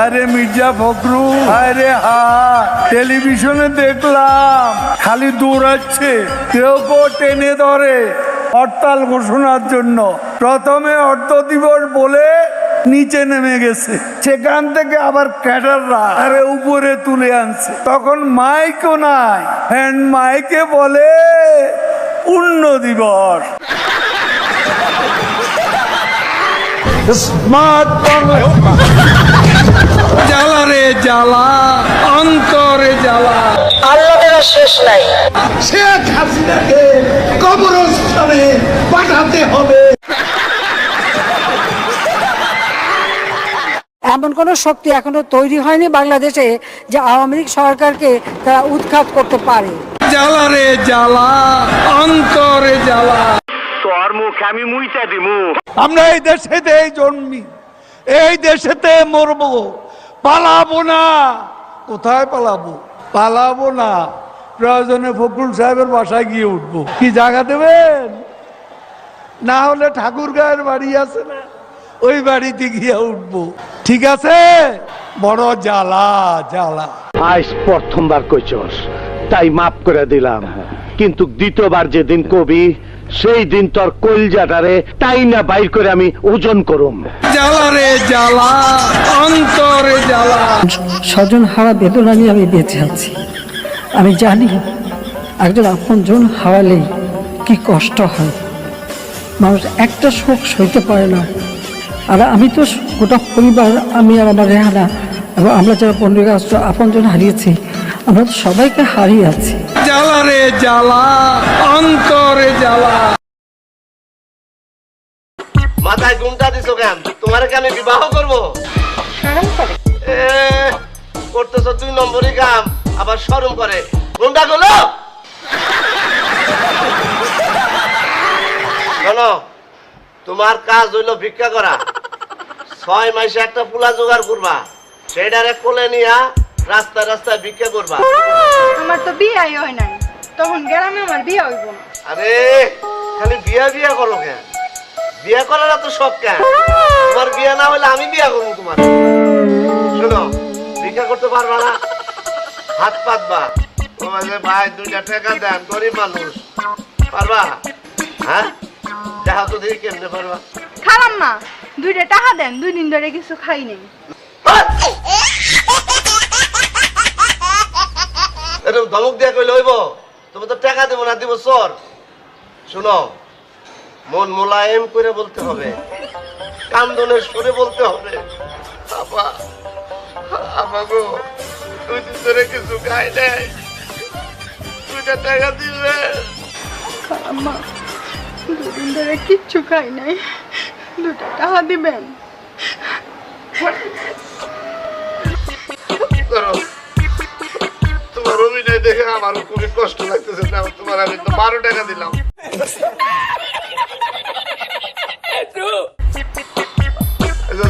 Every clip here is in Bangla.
আরে মির্জা ফখরু, আরে হা টেলিভিশনে দেখলাম খালি দৌড়াচ্ছে, কেউ কেউ টেনে ধরে হরতাল ঘোষণার জন্য। প্রথমে অর্ধ দিবস বলে নিচে নেমে গেছে, সেখান থেকে আবার ক্যাডাররা আরে উপরে তুলে আনছে। তখন মাইকও নাই, হ্যান্ড মাইকে বলে পূর্ণ দিবস। স্মার্ট বাংলা জ্বালা রে জ্বালা, অন্তরে জ্বালা, আল্লাহের শেষ নাই। শেখ হাসিনাকে কবরস্থানে পাঠাতে হবে। এমন কোন শক্তি এখনো তৈরি হয়নি বাংলাদেশে যে আওয়ামী লীগ সরকারকে তারা উৎখাত করতে পারে। জ্বালা রে জ্বালা, অন্তরে জ্বালা, তোর মুখে আমি মুইতা দিমু। আমরা এই দেশেতে জন্মি, এই দেশেতে মরবো, পালাবো না। কোথায় পালাবো? পালাবো না, প্রয়োজনে ফখরুল সাহেবের বাসায় গিয়ে উঠবো। কি জায়গা দেবেন? না হলে ঠাকুর গায়ের বাড়ি আছে না, ওই বাড়িতে গিয়ে উঠবো। ঠিক আছে? বড় জ্বালা জ্বালা। আজ প্রথমবার কইছস তাই মাফ করে দিলাম, কিন্তু দ্বিতীয়বার যেদিন কবি সেই দিন তোর কলজাটারে তাই না বাইর করে আমি ওজন করুম। জ্বালা রে জ্বালা, অন্তরে জ্বালা। স্বজন হারা বেদনা নিয়ে আমি বেঁচে আছি। আমি জানি একজন আপনজন হারালেই কি কষ্ট হয়, মানুষ একটা শোক সইতে পারে না। আর আমি তো গোটা পরিবার, আমি আর আমার রেহানা এবং আমরা যারা 15 আগস্ট আপনজন হারিয়েছি, আমরা তো সবাইকে হারিয়ে আছি। জ্বালা রে জ্বালা, অন্তরে জ্বালা। মাথায় ঘুমটা দিছো কেন? তোমার কি আমি বিবাহ করবো? করতেছ 2 নম্বরই কাম, আবার শরম করে। ঘুমটা গুলো শোনো, তোমার কাজ হইলো ভিক্ষা করা। 6 মাসে একটা পোলা জোগাড় করবা, সেটারে কোলে নিয়া রাস্তায় রাস্তায় ভিক্ষা করবা। আমার তো বিয়াই হয় নাই, তখন গ্রামে আমার বিয়া হইব না। আরে খালি বিয়া বিয়া করো কেন? বিয়া করার তো শখ কেন? তোমার বিয়া না হলে আমি বিয়া করবো তোমার। শোনো, ভিক্ষা করতে পারবা না, হাত পাতবা, ভাই 2টা টাকা দেন, গরিব মানুষ। পারবা? হ্যাঁ, দেখা তো দেখি কেমনে পারবা। খালাম মা, 2টা টাকা দেন, 2 দিন ধরে কিছু খাই নাই। এরকম ধমক দিয়া কইলে হইব? তুমি তো টাকা দেবো না, দিব চোর। শুনো, মন মোলায়েম করে বলতে হবে, কান্দনের সুরে বলতে হবে। আপা, আমাগো 2 দিন ধরে কিছু খাই নাই, 2টা টাকা দিবে। খালাম মা, 2 দিন ধরে কিচ্ছু খাই নাই, 2টা টাকা দিবেন। তোমার অভিনয় দেখে আমার খুবই কষ্ট লাগতেছে। তোমার আমি তো 12 টাকা দিলাম।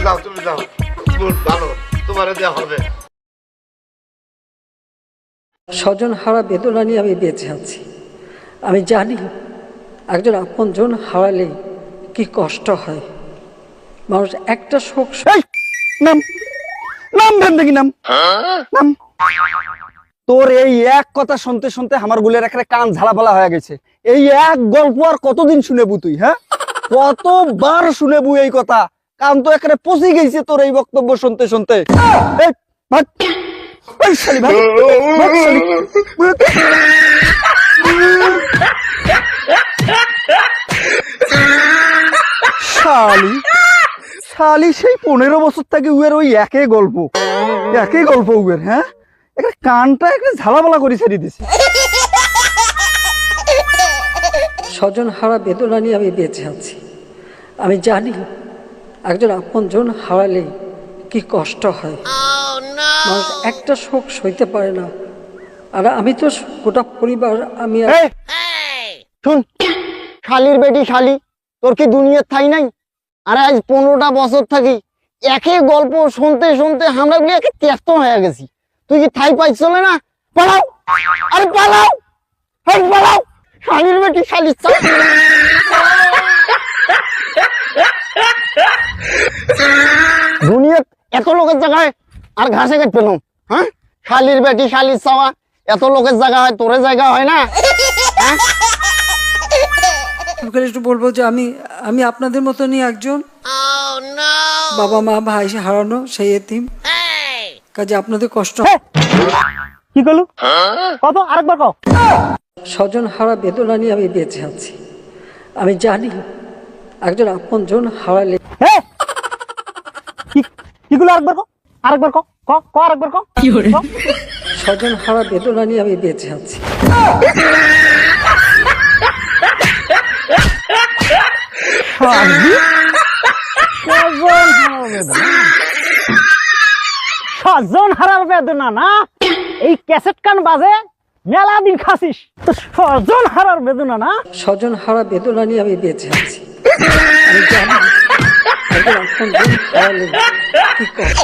যাও, তুমি যাও, ভালো, তোমারে দেওয়া হবে। স্বজন হারা বেদনা নিয়ে আমি বেঁচে আছি। আমি জানি একজন আপনজন হারালেই কি কষ্ট হয়, মানুষ একটা শোক। নাম নাম ভেন দেখি নাম নাম। তোর এই এক কথা শুনতে শুনতে আমার গুলের এখানে কান ঝালাপালা হয়ে গেছে। এই এক গল্প আর কতদিন শুনেবু তুই? হ্যাঁ, কতবার শুনেবু এই কথা? কান তো এখানে পচে গেছে তোর এই বক্তব্য শুনতে শুনতে। শালি শালি সেই 15 বছর থেকে উয়ের ওই একই গল্প উয়ের। হ্যাঁ, একটা কানটা একটা ঝালাপালা করে ছেড়ে দিছে। স্বজন হারা বেদনা নিয়ে আমি বেঁচে আছি। আমি জানি একজন আপনজন হারালেই কি কষ্ট হয়, মানুষ একটা শোক সইতে পারে না। আর আমি তো গোটা পরিবার, আমি শুন, শালির বেটি শালি, তোর কি দুনিয়ার ঠাই নাই? আর আজ 15টা বছর থাকি একই গল্প শুনতে শুনতে আমরা গুলি একে ত্যক্ত হয়ে গেছি। তুই কি ঠাই পাইছ না? পালাও, আরে পালাও, পালাও, শালির বেটি শালি। দুনিয়াত এত লোকের জায়গায় আর ঘাসে কেট পেলাম, হ্যাঁ? শালির বেটি শালির চাওয়া, এত লোকের জায়গা হয়, তোরে জায়গা হয় না? হ্যাঁ? একটু বলবো যে আমি আপনাদের মতনই একজন বাবা মা ভাই হারানো সেই এতিম, কাজে আপনাদের কষ্ট। কি করলো? কত আরেকবার কও। স্বজন হারা বেদনা নিয়ে আমি বেঁচে আছি। আমি জানি একজন আপন জন হারালে কিগুলো আরেকবার কও, আরেকবার কও, ক আরেকবার কও। স্বজন হারা বেদনা নিয়ে আমি বেঁচে আছি। স্বজন হারার বেদনা না, এই ক্যাসেট কান বাজে মেলা দিন খাসিস, তো স্বজন হারার বেদনা না। স্বজন হারা বেদনা নিয়ে আমি বেঁচে আছি। আমি জানি একজন আপন জন হারালে কি কষ্ট।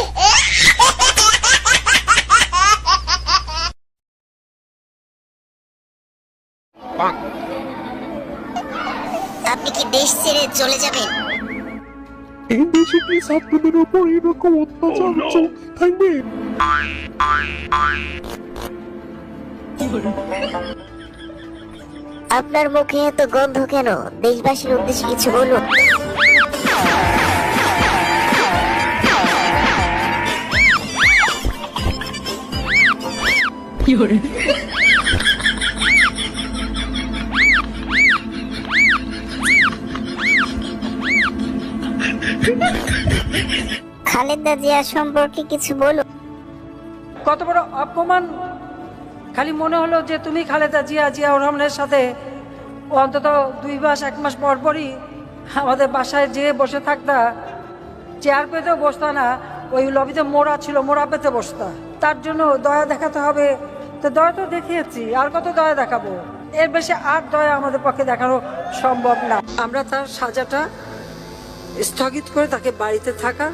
আপনি কি দেশ ছেড়ে চলে যাবেন? এই দেশে কি ছাত্রদের উপর এরকম অত্যাচার চলতে থাকবে? আপনার মুখে এত গন্ধ কেন? দেশবাসীর উদ্দেশ্যে কিছু বলুন। খালেদা জিয়া সম্পর্কে কিছু বলুন। কত বড় অপমান! খালি মনে হলো যে তুমি খালেদা জিয়াউর রহমানের সাথে অন্তত 2 মাস 1 মাস পর পরই আমাদের বাসায় যেয়ে বসে থাকতা, চেয়ার পেতেও বসতা না, ওই লবিতে মোড়া ছিল, মোড়া পেতে বসতা। তার জন্য দয়া দেখাতে হবে, তো দয়া তো দেখিয়েছি, আর কত দয়া দেখাবো? এর বেশি আর দয়া আমাদের পক্ষে দেখানো সম্ভব না। আমরা তার সাজাটা স্থগিত করে তাকে বাড়িতে থাকার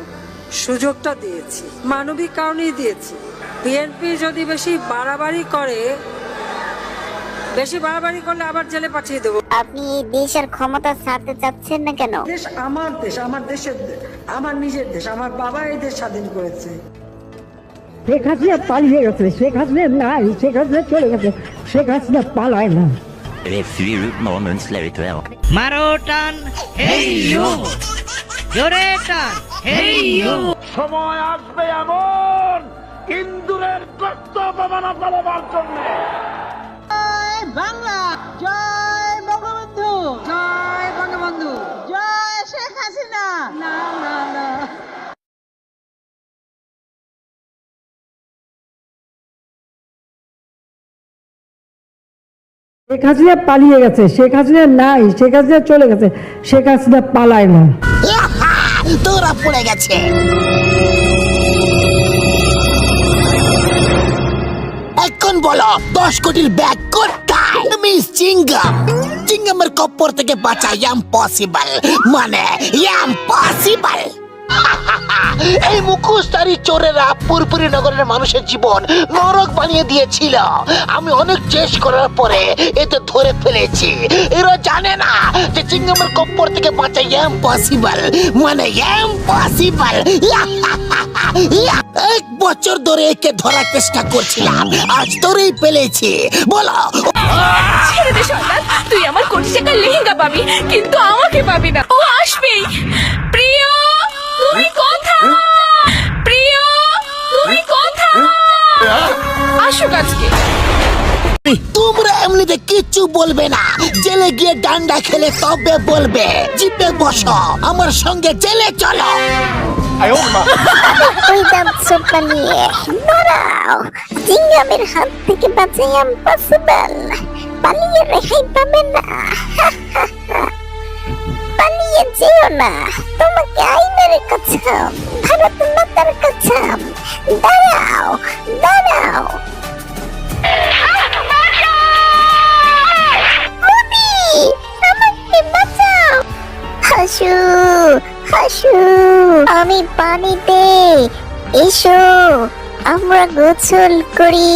সুযোগটা দিয়েছি, মানবিক কারণেই দিয়েছি। বিএনপি যদি বেশি বাড়াবাড়ি করলে আবার জেলে পাঠিয়ে দেবো। আপনি এই দেশের ক্ষমতা ছাড়তে চাচ্ছেন না কেন? দেশ, আমার দেশের, আমার নিজের দেশ। আমার বাবা এই দেশ স্বাধীন করেছে। শেখ হাসিনা পালিয়ে গেছে, শেখ হাসিনা নাই, শেখ হাসিনা চলে গেছে, শেখ হাসিনা পালায় না। A few moments later. মারো টান, হেই ইউ, জোরে টান, হেই ইউ। সময় আসবে এমন ইন্দুরের রক্ত অপমান পাওয়ার জন্য। বাংলা জয় বঙ্গবন্ধু, জয় বঙ্গবন্ধু, জয় শেখ হাসিনা। না না না, শেখ হাসিনা পালিয়ে গেছে, শেখ হাসিনা নাই, শেখ হাসিনা চলে গেছে, শেখ হাসিনা পালায় না। তোরা পড়ে গেছে। এখন বলো 10 কোটির ব্যাগ কোথায়? মিস চিংগাম, চিংগামের কপ্পর থেকে বাঁচা ইম্পসিবল, মানে ইম্পসিবল। এই মুখোশধারী চোরেরা পুরপুরি নগরের মানুষের জীবন নরক বানিয়ে দিয়েছিল। আমি অনেক চেষ্টা করার পরে এতে ধরে ফেলেছি। এরা জানে না যে চিংগামের কপ্পর থেকে বাঁচা ইম্পসিবল, মানে ইম্পসিবল। 1 বছর ধরে একে ধরার চেষ্টা করছিলাম, আজ ধরেই পেলেছি। বলো, ছেড়ে দে সন্তান, তুই আমার কোটি টাকার লেহেঙ্গা পাবি, কিন্তু আমাকে পাবি না। ও আসবেই। প্রিয়, তুমি কোথায়? প্রিয়, তুমি কোথায়? আসো আজকে। তোমরা এমনিতে কিচ্ছু বলবে না, জেলে গিয়ে ডান্ডা খেলে তবে বলবে। জিপে বসো, আমার সঙ্গে জেলে চলো। ওই যাচ্ছো পালিয়ে, দাঁড়াও। চিংগামের হাত থেকে বাঁচা ইম্পসিবল, পালিয়ে রেহাই পাবে না। পালিয়ে যেও না, তোমাকে আইনের কাছাম, ভারত মাতার কাছাম। দাঁড়াও, দাঁড়াও। আমাকে বাঁচাও। হাসু, হাসু, আমি পানিতে, এসো আমরা গোসল করি,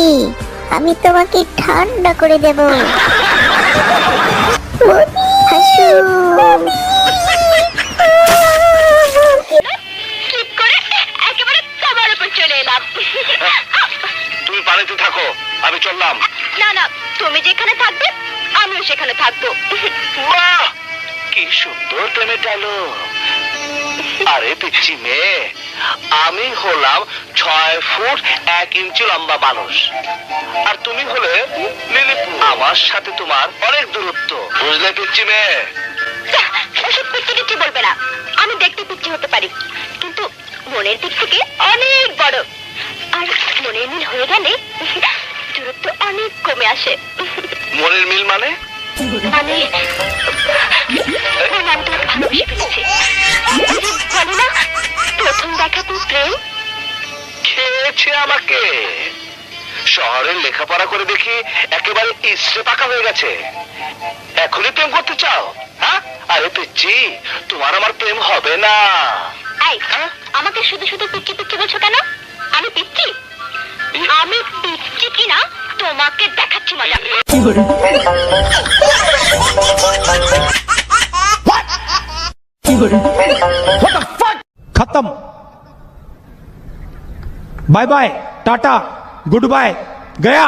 আমি তোমাকে ঠান্ডা করে দেব। হাসু। তুমি যেখানে থাকবে আমিও সেখানে থাকবো। বাহ, কি সুন্দর প্রেমের ডায়লগ। আরে পিচ্ছি মেয়ে, আমি হলাম 6 ফুট 1 ইঞ্চি লম্বা মানুষ, আর তুমি হলে লিলিপুট। আমার সাথে তোমার অনেক দূরত্ব, বুঝলে পিচ্ছি মেয়ে? ওসব পিচ্ছি বলবে না। আমি দেখতে পিচ্ছি হতে পারি, কিন্তু মনের দিক থেকে অনেক বড়। আর মনের মিল হয়ে গেলে দূরত্ব অনেক কমে আসে। মনের মিল মানে? মানে আমি তোমাকে ভালোবেসে ফেলেছি। বলে না, প্রথম দেখাতে প্রেম। খেয়েছে আমাকে। শহরের লেখাপড়া করে দেখি একেবারে ইসরে পাকা হয়ে গেছে। এখনই প্রেম করতে চাও? হ্যাঁ, আরে পিচ্ছি, তোমার আমার প্রেম হবে না। এই, আমাকে শুধু শুধু পিচ্ছি পিচ্ছি বলছো কেন? আমি পিচ্ছি? আমি পিচ্ছি কিনা তোমাকে দেখাচ্ছি মজা। खत्म। Bye bye, tata, goodbye, गया।